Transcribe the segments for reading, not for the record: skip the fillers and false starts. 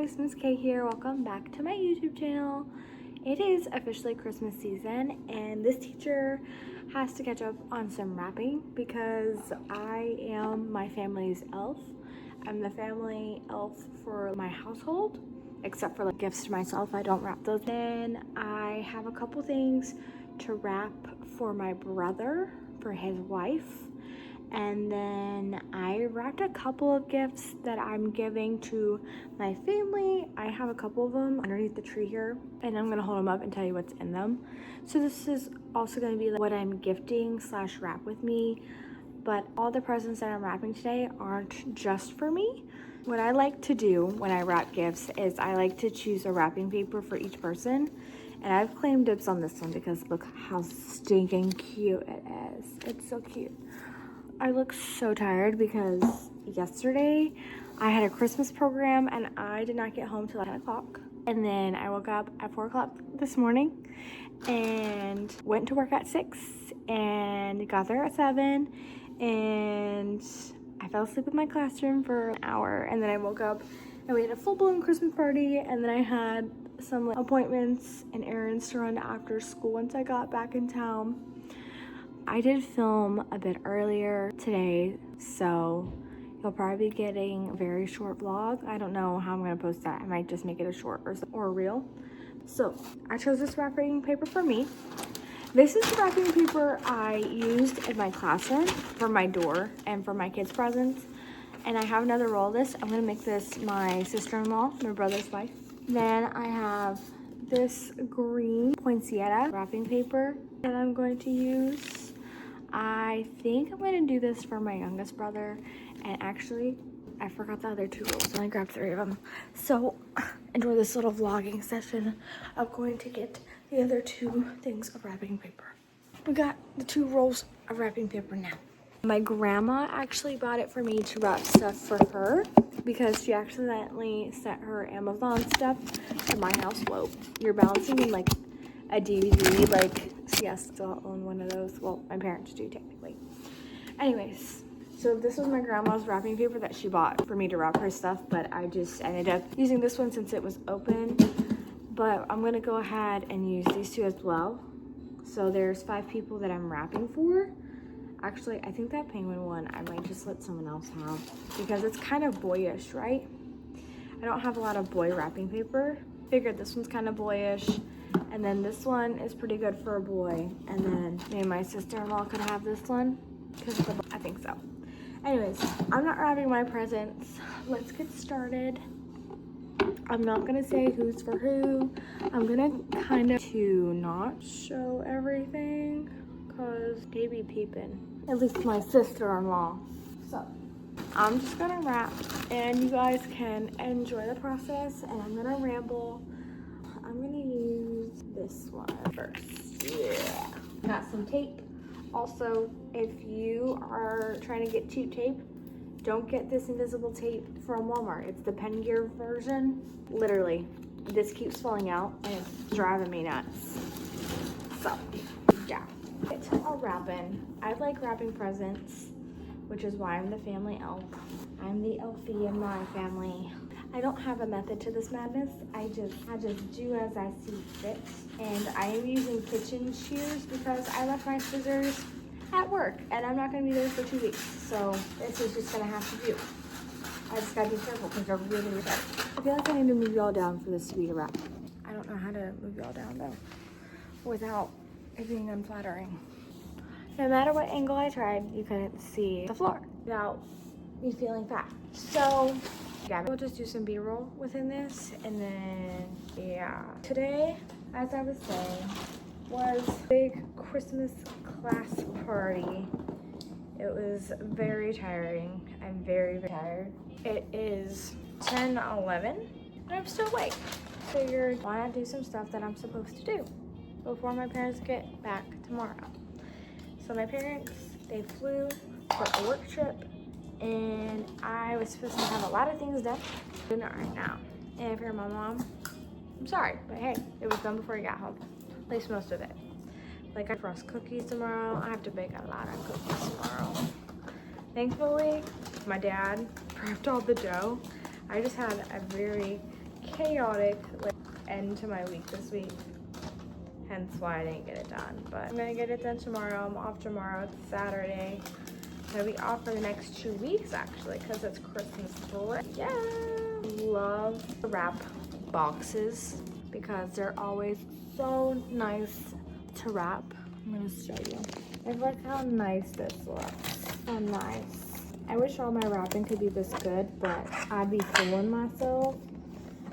guys, Miss K here. Welcome back to my YouTube channel. It is officially Christmas season and this teacher has to catch up on some wrapping because I am my family's elf. I'm the family elf for my household, except for like gifts to myself. I don't wrap those. Then I have a couple things to wrap for my brother, for his wife. And then I wrapped a couple of gifts that I'm giving to my family. I have a couple of them underneath the tree here, and I'm gonna hold them up and tell you what's in them. So this is also gonna be like what I'm gifting / wrap with me, but all the presents that I'm wrapping today aren't just for me. What I like to do when I wrap gifts is I like to choose a wrapping paper for each person. And I've claimed dibs on this one because look how stinking cute it is. It's so cute. I look so tired because yesterday I had a Christmas program and I did not get home till 10 o'clock. And then I woke up at 4 o'clock this morning and went to work at 6 and got there at 7. And I fell asleep in my classroom for an hour. And then I woke up and we had a full-blown Christmas party. And then I had some appointments and errands to run after school once I got back in town. I did film a bit earlier today, so you'll probably be getting a very short vlog. I don't know how I'm gonna post that. I might just make it a short or a reel. So I chose this wrapping paper for me. This is the wrapping paper I used in my classroom for my door and for my kids' presents. And I have another roll of this. I'm gonna make this my sister-in-law, my brother's wife. Then I have this green poinsettia wrapping paper that I'm going to use. I think I'm going to do this for my youngest brother, and actually I forgot the other 2 rolls and I grabbed 3 of them. So enjoy this little vlogging session. I'm going to get the other 2 things of wrapping paper. We got the 2 rolls of wrapping paper now. My grandma actually bought it for me to wrap stuff for her because she accidentally sent her Amazon stuff to my house. Whoa, you're balancing in like a DVD, like she has to own one of those. Well, my parents do technically. Anyways, so this was my grandma's wrapping paper that she bought for me to wrap her stuff, but I just ended up using this one since it was open. But I'm gonna go ahead and use these 2 as well. So there's 5 people that I'm wrapping for. Actually, I think that penguin one I might just let someone else have because it's kind of boyish, right? I don't have a lot of boy wrapping paper. Figured this one's kind of boyish. And then this one is pretty good for a boy. And then me and my sister-in-law could have this one because I think so. Anyways, I'm not wrapping my presents. Let's get started. I'm not gonna say who's for who. I'm gonna kind of to not show everything because they be peeping. At least my sister-in-law. So I'm just gonna wrap and you guys can enjoy the process, and I'm gonna ramble. I'm gonna use this one first. Yeah. Got some tape. Also, if you are trying to get cheap tape, don't get this invisible tape from Walmart. It's the Pen Gear version. Literally, this keeps falling out and it's driving me nuts. So, yeah. It's all wrapping. I like wrapping presents, which is why I'm the family elf. I'm the elfie in my family. I don't have a method to this madness. I just do as I see fit. And I am using kitchen shears because I left my scissors at work and I'm not gonna be there for 2 weeks. So this is just gonna have to do. I just gotta be careful because they're really sharp. I feel like I need to move y'all down for this to be a wrap. I don't know how to move y'all down though without it being unflattering. No matter what angle I tried, you couldn't see the floor without me feeling fat. So yeah, we'll just do some B-roll within this, and then yeah. Today, as I was saying, was a big Christmas class party. It was very tiring. I'm very, very tired. It is 10:11, and I'm still awake. Figured why not do some stuff that I'm supposed to do before my parents get back tomorrow. So my parents, they flew for a work trip, and I was supposed to have a lot of things done. I'm doing it right now. And if you're my mom, I'm sorry, but hey, it was done before you got home. At least most of it. Like I frost cookies tomorrow. I have to bake a lot of cookies tomorrow. Thankfully, my dad prepped all the dough. I just had a very chaotic end to my week this week. Hence why I didn't get it done. But I'm gonna get it done tomorrow. I'm off tomorrow. It's Saturday. I'm gonna be off for the next 2 weeks actually, because it's Christmas break. Yeah. Love wrap boxes because they're always so nice to wrap. I'm gonna show you. And look how nice this looks. So nice. I wish all my wrapping could be this good, but I'd be fooling myself.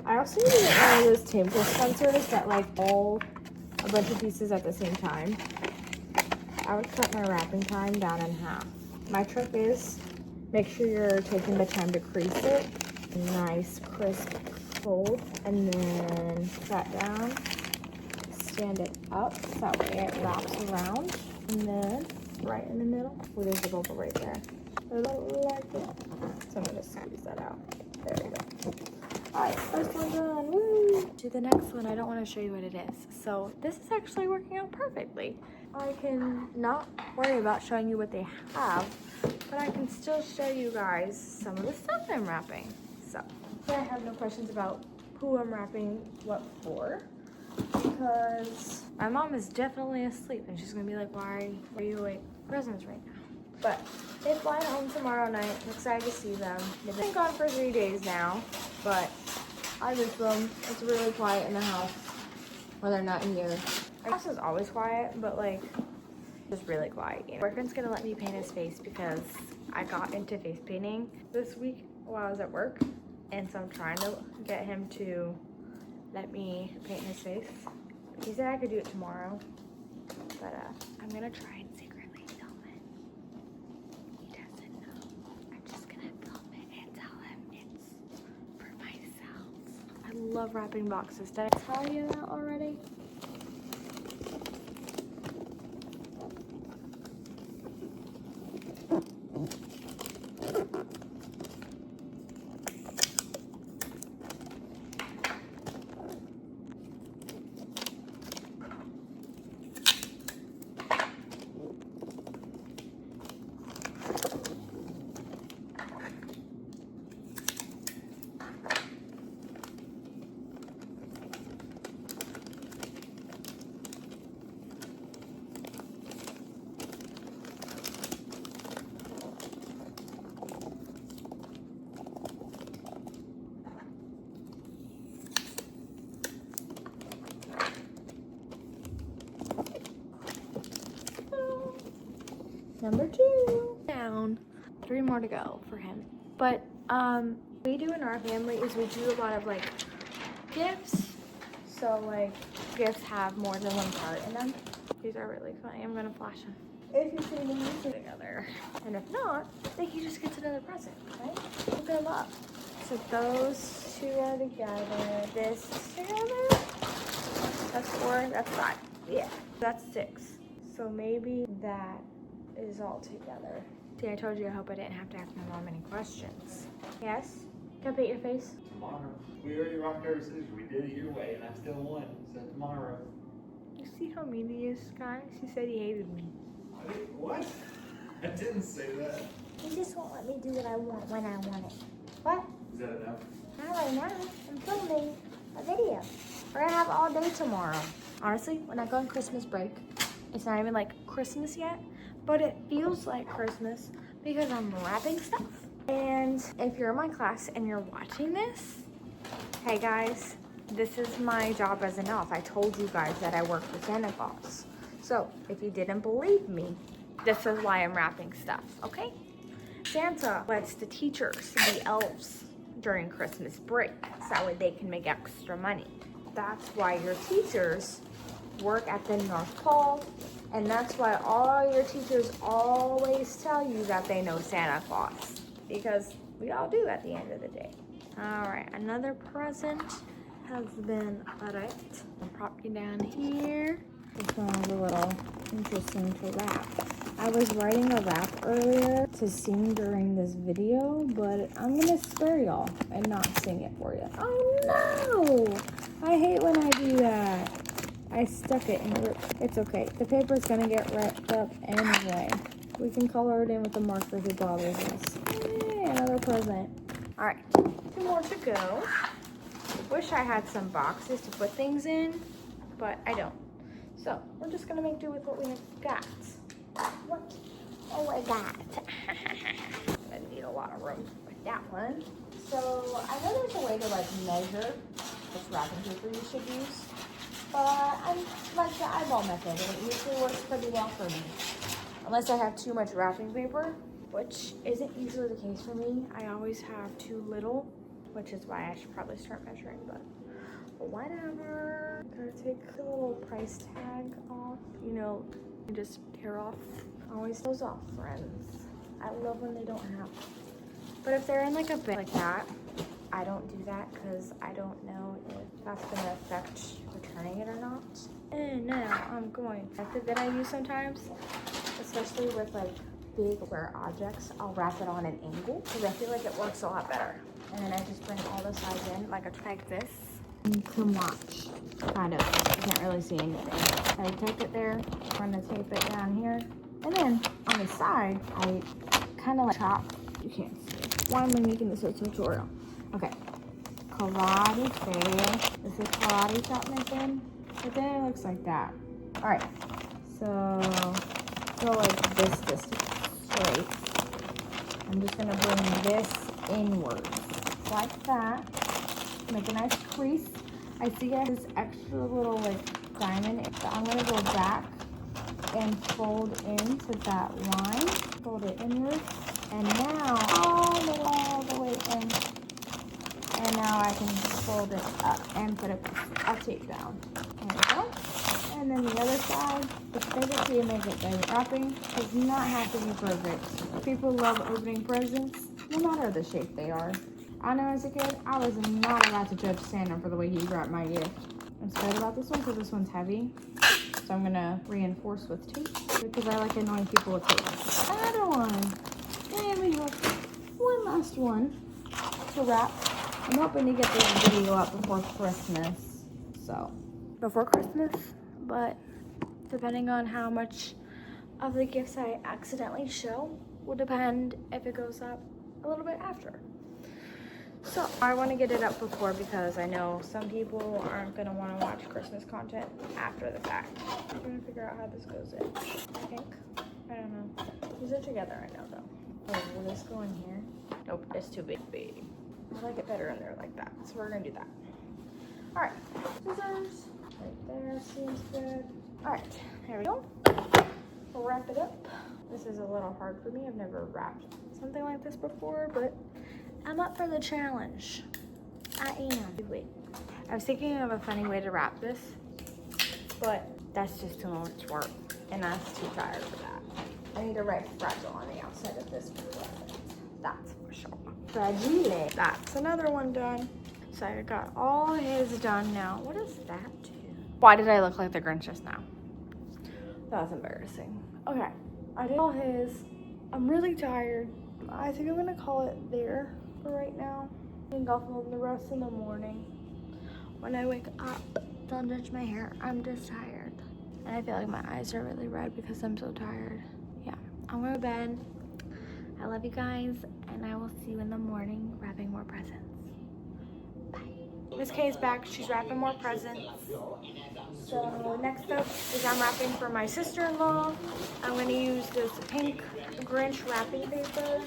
I also need to get one of those table dispensers that hold a bunch of pieces at the same time. I would cut my wrapping time down in half. My trick is make sure you're taking the time to crease it. Nice crisp fold, and then cut down, stand it up so that way it wraps around, and then right in the middle, well, there's a bubble right there. I don't like it. So I'm gonna squeeze that out. There we go. Alright, first one done. Woo! To the next one, I don't want to show you what it is. So this is actually working out perfectly. I can not worry about showing you what they have, but I can still show you guys some of the stuff I'm wrapping. So I have no questions about who I'm wrapping what for, because my mom is definitely asleep and she's gonna be like, why are you awake for presents right now? But they fly home tomorrow night. I'm excited to see them. They've been gone for 3 days now, but I miss them. It's really quiet in the house when they're not in here. Our house is always quiet, but just really quiet. You know? Boyfriend's gonna let me paint his face because I got into face painting this week while I was at work, and so I'm trying to get him to let me paint his face. He said I could do it tomorrow, but I'm gonna try and secretly film it. He doesn't know. I'm just gonna film it and tell him it's for myself. I love wrapping boxes. Did I tell you that already? Number 2 down. 3 more to go for him. But we do in our family is we do a lot of gifts. So gifts have more than one part in them. These are really funny. I'm gonna flash them. If you see them together, and if not, then he just gets another present, right? Look them up. So those 2 are together. This is together. That's 4. That's 5. Yeah, that's 6. So maybe that is all together. See, I told you I hope I didn't have to ask my mom any questions. Yes? Can I paint your face? Tomorrow. We already rocked paper scissors. We did it your way and I still won. So tomorrow. You see how mean he is, guys? He said he hated me. What? I didn't say that. He just won't let me do what I want when I want it. What? Is that enough? Not right now. I'm filming a video. We're gonna have all day tomorrow. Honestly, when I go on Christmas break, it's not even Christmas yet, but it feels like Christmas because I'm wrapping stuff. And if you're in my class and you're watching this, hey guys, this is my job as an elf. I told you guys that I work with Santa Claus. So if you didn't believe me, this is why I'm wrapping stuff, okay? Santa lets the teachers be elves during Christmas break, so that way they can make extra money. That's why your teachers work at the North Pole, and that's why all your teachers always tell you that they know Santa Claus, because we all do at the end of the day. All right, another present has been wrapped. I'll prop you down here. This one is a little interesting to wrap. I was writing a rap earlier to sing during this video, but I'm gonna spare y'all and not sing it for you. Oh no! I hate when I do that. I stuck it and it's okay. The paper's gonna get ripped up anyway. We can color it in with the marker who bothers us. Yay, another present. All right, 2 more to go. Wish I had some boxes to put things in, but I don't. So we're just gonna make do with what we have got. What? Oh, I got. I need a lot of room with that one. So I know there's a way to like measure which wrapping paper you should use, but I like the eyeball method, and it usually works pretty well for me. Unless I have too much wrapping paper, which isn't usually the case for me. I always have too little, which is why I should probably start measuring, but whatever. Gotta take the little price tag off, you know, and just tear off. Always those off, friends. I love when they don't have. But if they're in like a bit like that, I don't do that because I don't know if that's gonna affect returning it or not. And now I'm going, method that I use sometimes, especially with like big rare objects, I'll wrap it on an angle because I feel like it works a lot better. And then I just bring all the sides in like this. You can watch, kind of, you can't really see anything. I tape it there, I'm gonna tape it down here. And then on the side, I kind of like chop, you can't see. Why am I making this a tutorial? Okay, karate fail. This is karate chop method, but then it looks like that. All right, so go like this straight. I'm just gonna bring this inward, like that. Make a nice crease. I see I have this extra little like diamond, so I'm gonna go back and fold into that line. Fold it inward, and now all the way in. And now I can fold it up and put a tape down. There we go. And then the other side, the favorite key to make it better wrapping does not have to be perfect. People love opening presents, no matter the shape they are. I know as a kid, I was not allowed to judge Santa for the way he wrapped my gift. I'm scared about this one because this one's heavy. So I'm gonna reinforce with tape because I like annoying people with tape. Another one. And we have one last one to wrap. I'm hoping to get this video up before Christmas. So, before Christmas, but depending on how much of the gifts I accidentally show will depend if it goes up a little bit after. So I want to get it up before because I know some people aren't going to want to watch Christmas content after the fact. I'm trying to figure out how this goes in, I think. I don't know. These are together, I know though. Oh, will this go in here? Nope, it's too big. I like it better in there like that, so we're going to do that. All right, scissors. Right there seems good. All right, here we go. We'll wrap it up. This is a little hard for me. I've never wrapped something like this before, but I'm up for the challenge. I am. Wait, I was thinking of a funny way to wrap this, but that's just too much work, and I'm too tired for that. I need to write fragile on the outside of this present. That's for sure. Fragile. That's another one done. So I got all his done now. What does that do? Why did I look like the Grinch just now? That was embarrassing. Okay, I did all his. I'm really tired. I think I'm gonna call it there for right now. I think I'll film the rest in the morning. When I wake up, don't judge my hair. I'm just tired. And I feel like my eyes are really red because I'm so tired. Yeah, I'm going to bed. I love you guys, and I will see you in the morning wrapping more presents. Bye. Miss K is back. She's wrapping more presents. So next up is I'm wrapping for my sister-in-law. I'm going to use this pink Grinch wrapping paper.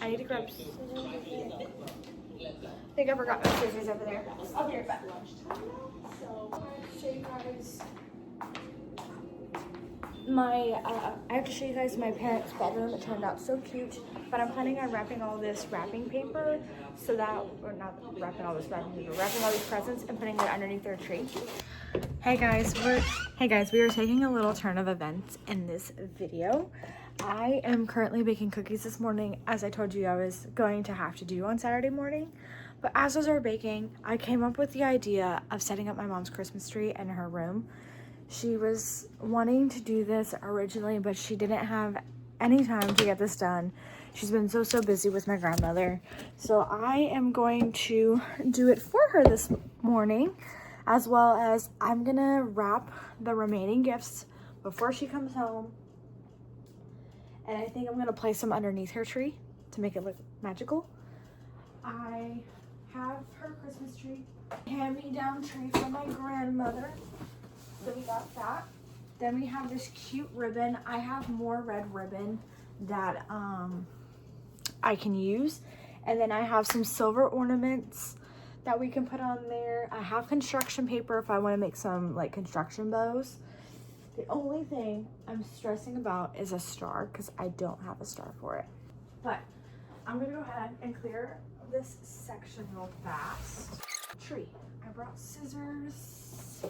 I need to grab scissors. I think I forgot my scissors over there. I'll be right back. So I have to show you guys I have to show you guys my parents' bedroom. It turned out so cute, but I'm planning on wrapping all this wrapping paper so that, or not wrapping all this wrapping paper, wrapping all these presents and putting it underneath their tree. Hey guys, we are taking a little turn of events in this video. I am currently baking cookies this morning, as I told you I was going to have to do on Saturday morning. But as I was baking, I came up with the idea of setting up my mom's Christmas tree in her room. She was wanting to do this originally, but she didn't have any time to get this done. She's been so busy with my grandmother. So I am going to do it for her this morning, as well as I'm gonna wrap the remaining gifts before she comes home. And I think I'm gonna place them underneath her tree to make it look magical. I have her Christmas tree, hand-me-down tree from my grandmother. So we got that. Then we have this cute ribbon. I have more red ribbon that I can use. And then I have some silver ornaments that we can put on there. I have construction paper if I want to make some like construction bows. The only thing I'm stressing about is a star because I don't have a star for it. But I'm gonna go ahead and clear this section real fast. Tree. I brought scissors.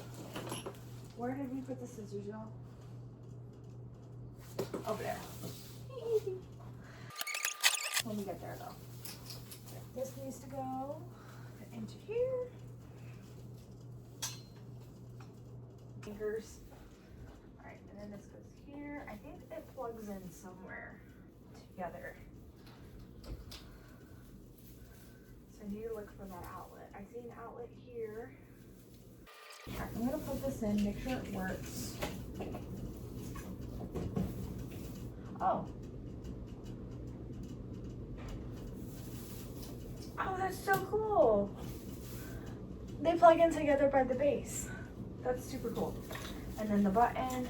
Where did we put the scissors, y'all? Over there. When we get there though. This needs to go into here. Fingers. Alright, and then this goes here. I think it plugs in somewhere together. So I need to look for that outlet. I see an outlet here. Alright, I'm gonna put this in, make sure it works. Oh. Oh, that's so cool. They plug in together by the base. That's super cool. And then the button.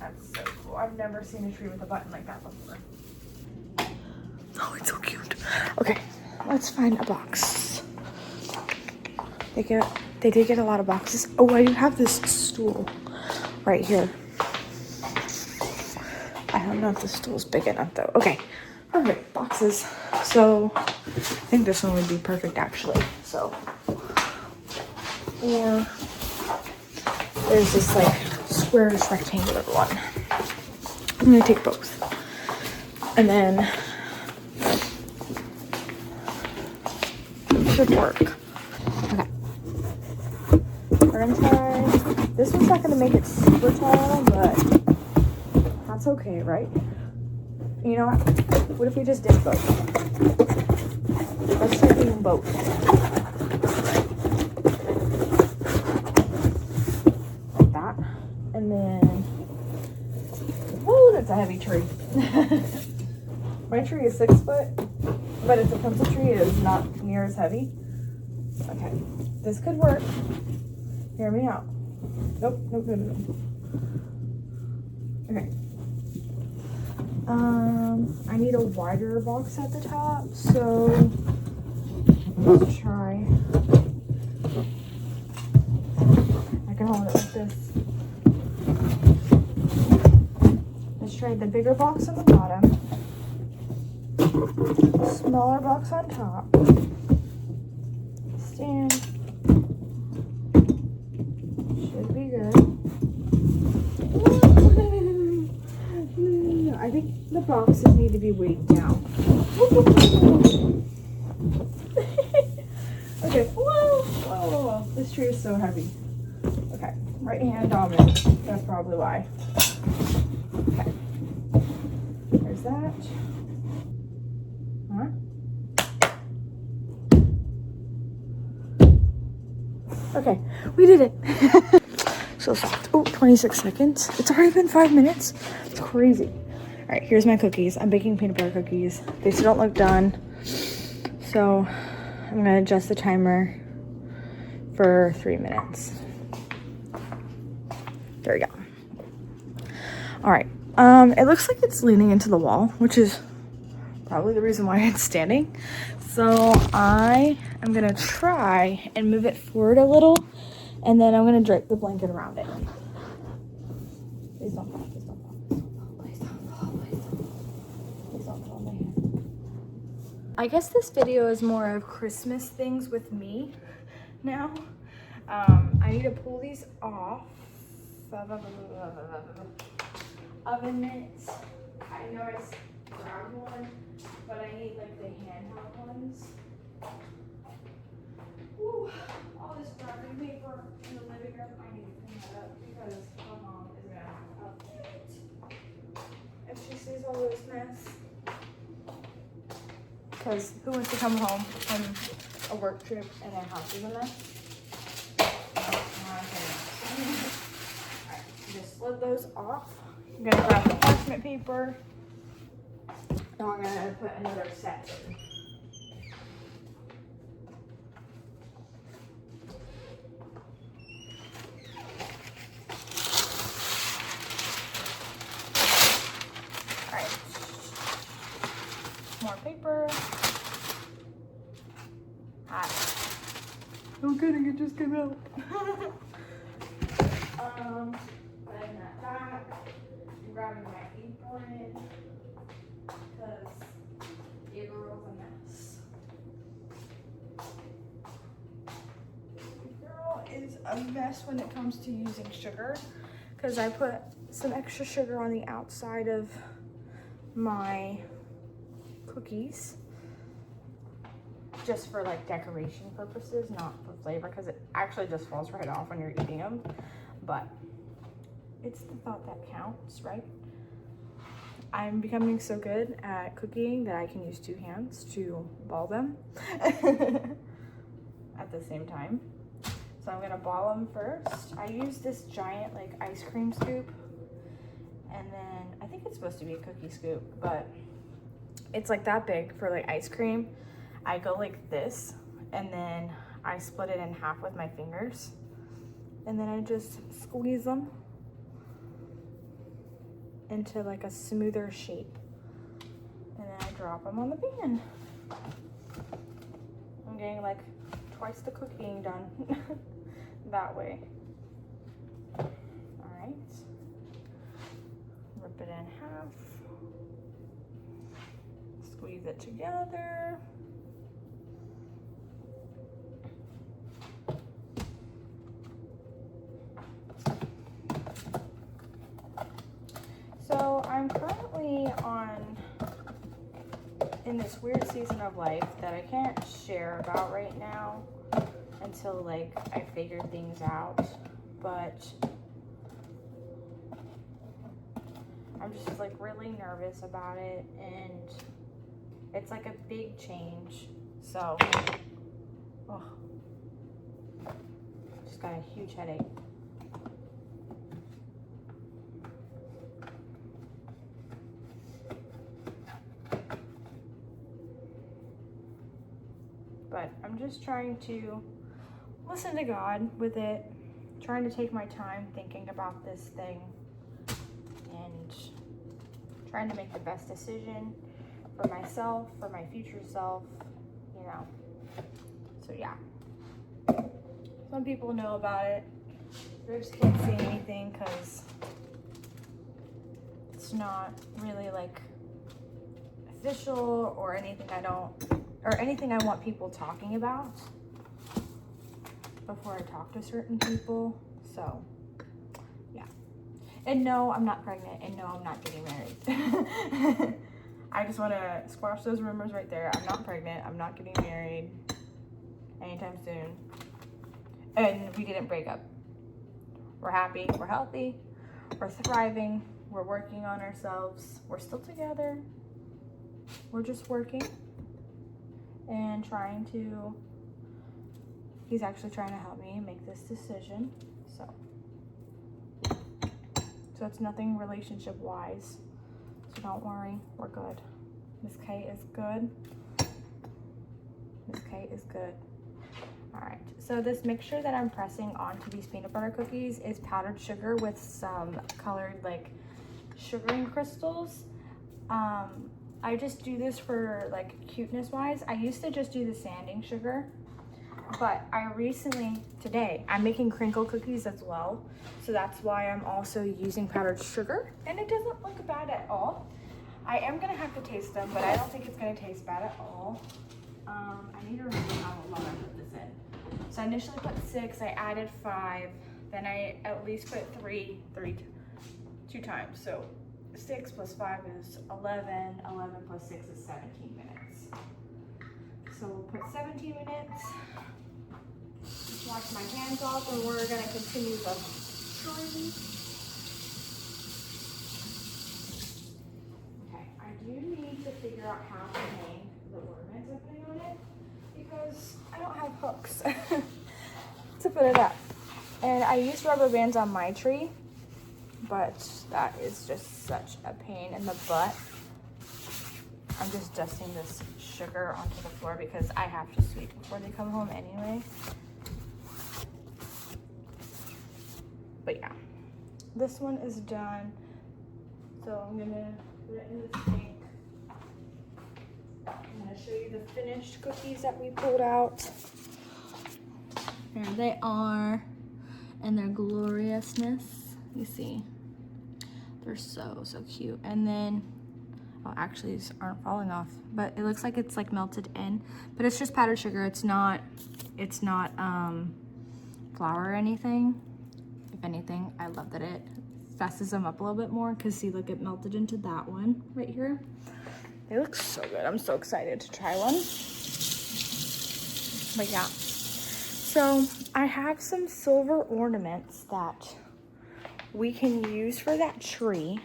That's so cool. I've never seen a tree with a button like that before. Oh, it's so cute. Okay, let's find a box. They did get a lot of boxes. Oh, I do have this stool right here. I don't know if the stool's big enough though. Okay, perfect, boxes. So I think this one would be perfect actually. So, or there's this like squarish rectangular one. I'm gonna take both. And then it should work. Okay. We're gonna try, this one's not gonna make it super tall, but that's okay, right? You know what if we just did both? Let's try doing both. Like that. And then, oh, that's a heavy tree. My tree is 6 foot, but it's a pencil tree. It is not near as heavy. Okay, this could work. Hear me out. Nope, nope, nope, nope. Okay. I need a wider box at the top, so let's try. I can hold it like this. Let's try the bigger box on the bottom, smaller box on top, stand, should be good. I think the boxes need to be weighed down. Okay, whoa, whoa, whoa, whoa. This tree is so heavy. Okay, right hand dominant. That's probably why. Okay, there's that. Huh? Okay, we did it. So soft. Oh, 26 seconds. It's already been 5 minutes. It's crazy. All right, here's my cookies. I'm baking peanut butter cookies. They still don't look done. So I'm gonna adjust the timer for 3 minutes. There we go. All right, it looks like it's leaning into the wall, which is probably the reason why it's standing. So I am gonna try and move it forward a little, and then I'm gonna drape the blanket around it. Please don't fall, please don't fall, please don't fall, please don't fall, please don't fall, my hand. I guess this video is more of Christmas things with me now. I need to pull these off. Oven mitts. I know I grabbed one, but I need like the handheld ones. Ooh, all this wrapping paper in the living room. I need to clean that up because my mom is gonna have a fit if she sees all this mess. Because who wants to come home from a work trip and their house is a mess? Alright, just slid those off. I'm gonna grab the parchment paper. Now I'm gonna put another set in. I'm kidding, it just came out. Putting that back, and grabbing my apron, because the girl's a mess. The girl is a mess when it comes to using sugar, because I put some extra sugar on the outside of my cookies just for like decoration purposes, not for flavor, because it actually just falls right off when you're eating them. But it's the thought that counts, right? I'm becoming so good at cooking that I can use 2 hands to ball them at the same time. So I'm gonna ball them first. I use this giant like ice cream scoop, and then I think it's supposed to be a cookie scoop, but it's like that big for like ice cream. I go like this, and then I split it in half with my fingers, and then I just squeeze them into like a smoother shape, and then I drop them on the pan. I'm getting like twice the cooking done that way. All right, rip it in half, squeeze it together. So I'm currently in this weird season of life that I can't share about right now until like I figure things out, but I'm just like really nervous about it, and it's like a big change. So, just got a huge headache. But I'm just trying to listen to God with it, trying to take my time thinking about this thing, and trying to make the best decision for myself, for my future self, you know. So yeah. Some people know about it. They just can't say anything because it's not really like official or anything anything I want people talking about before I talk to certain people. So yeah. And no, I'm not pregnant, and no, I'm not getting married. I just want to squash those rumors right there. I'm not pregnant. I'm not getting married anytime soon. And we didn't break up. We're happy. We're healthy. We're thriving. We're working on ourselves. We're still together. We're just working and he's actually trying to help me make this decision. So it's nothing relationship wise. So don't worry, we're good. Miss K is good. Miss K is good. All right, so this mixture that I'm pressing onto these peanut butter cookies is powdered sugar with some colored like sugaring crystals. I just do this for like cuteness wise. I used to just do the sanding sugar, but I recently, today, I'm making crinkle cookies as well. So that's why I'm also using powdered sugar, and it doesn't look bad at all. I am gonna have to taste them, but I don't think it's gonna taste bad at all. I need to remember how long I put this in. So I initially put 6, I added 5, then I at least put 2 times. So 6 plus 5 is 11, 11 plus 6 is 17 minutes. So we'll put 17 minutes. Just wash my hands off, and we're gonna continue the stirring. Okay, I do need to figure out how to hang the ornaments I'm putting on it, because I don't have hooks to put it up. And I used rubber bands on my tree, but that is just such a pain in the butt. I'm just dusting this sugar onto the floor because I have to sweep before they come home anyway. But yeah, this one is done. So I'm gonna put it in the sink. And gonna show you the finished cookies that we pulled out. There they are, and their gloriousness. You see, they're so cute. And then, oh, actually these aren't falling off, but it looks like it's like melted in, but it's just powdered sugar. It's not flour or anything. If anything, I love that it fesses them up a little bit more, because see, look, it melted into that one right here. They look so good. I'm so excited to try one. But yeah, so I have some silver ornaments that we can use for that tree.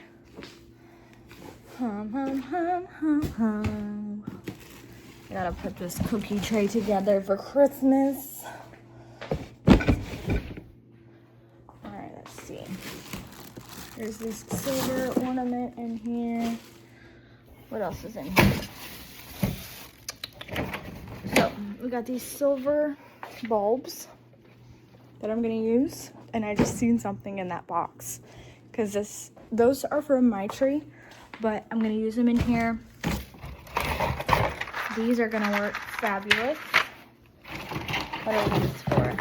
Hum, hum, hum, hum, hum. I gotta put this cookie tray together for Christmas. Alright, let's see. There's this silver ornament in here. What else is in here? So, we got these silver bulbs that I'm gonna use. And I just seen something in that box. Because those are from my tree. But I'm gonna use them in here. These are gonna work fabulous. What are these for?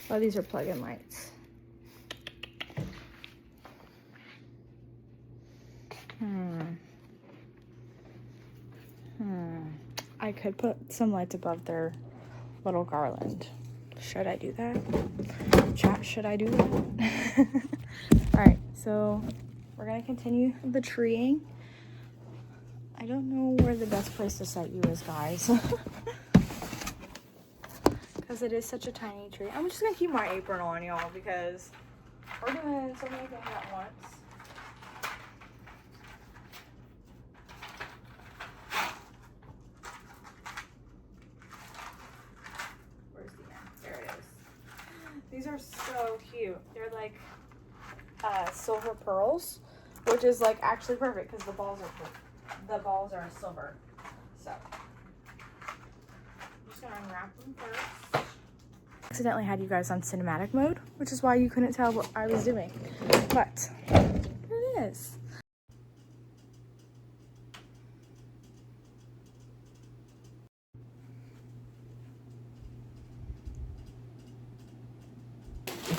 Oh, these are plug-in lights. I could put some lights above their little garland. Should I do that? Chat, should I do that? Alright, so we're gonna continue the treeing. I don't know where the best place to set you is, guys. Because it is such a tiny tree. I'm just gonna keep my apron on, y'all, because we're doing so many things at once. Where's the end? There it is. These are so cute. They're like silver pearls, which is like actually perfect because the balls are silver. So I'm just gonna unwrap them first. Accidentally had you guys on cinematic mode, which is why you couldn't tell what I was doing. But here it is.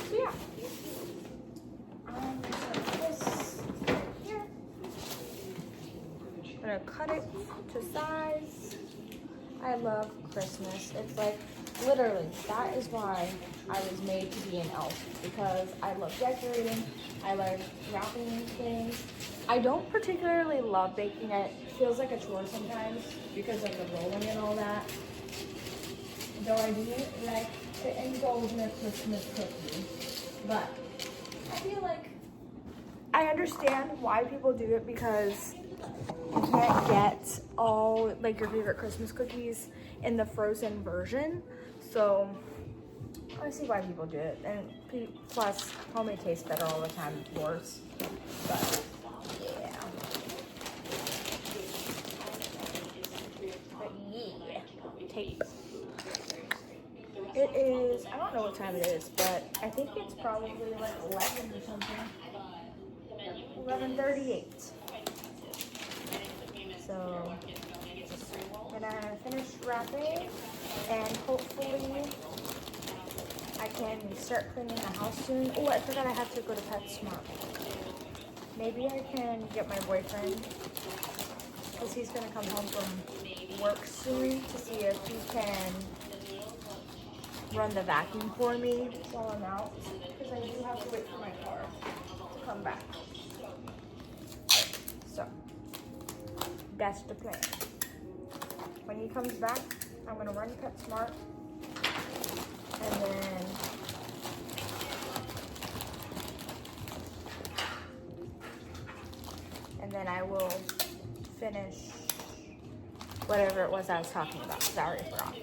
So yeah. I'm gonna put this here. I'm gonna cut it to size. I love Christmas. It's like, literally, that is why I was made to be an elf, because I love decorating, I like wrapping things. I don't particularly love baking. It feels like a chore sometimes because of the rolling and all that. Though I do like to indulge in a Christmas cookie. But I feel like I understand why people do it, because you can't get all like your favorite Christmas cookies in the frozen version. So I see why people do it. And plus, homemade tastes better all the time, of course. But yeah. But yeah. Tape. It is, I don't know what time it is, but I think it's probably like 11 or something. 11:38. So I'm gonna finish wrapping, and hopefully I can start cleaning the house soon. Oh, I forgot I have to go to PetSmart. Maybe I can get my boyfriend, because he's gonna come home from work soon, to see if he can run the vacuum for me while I'm out, because I do have to wait for my car to come back. So that's the plan. When he comes back, I'm gonna run PetSmart, and then I will finish whatever it was I was talking about, because I already forgot.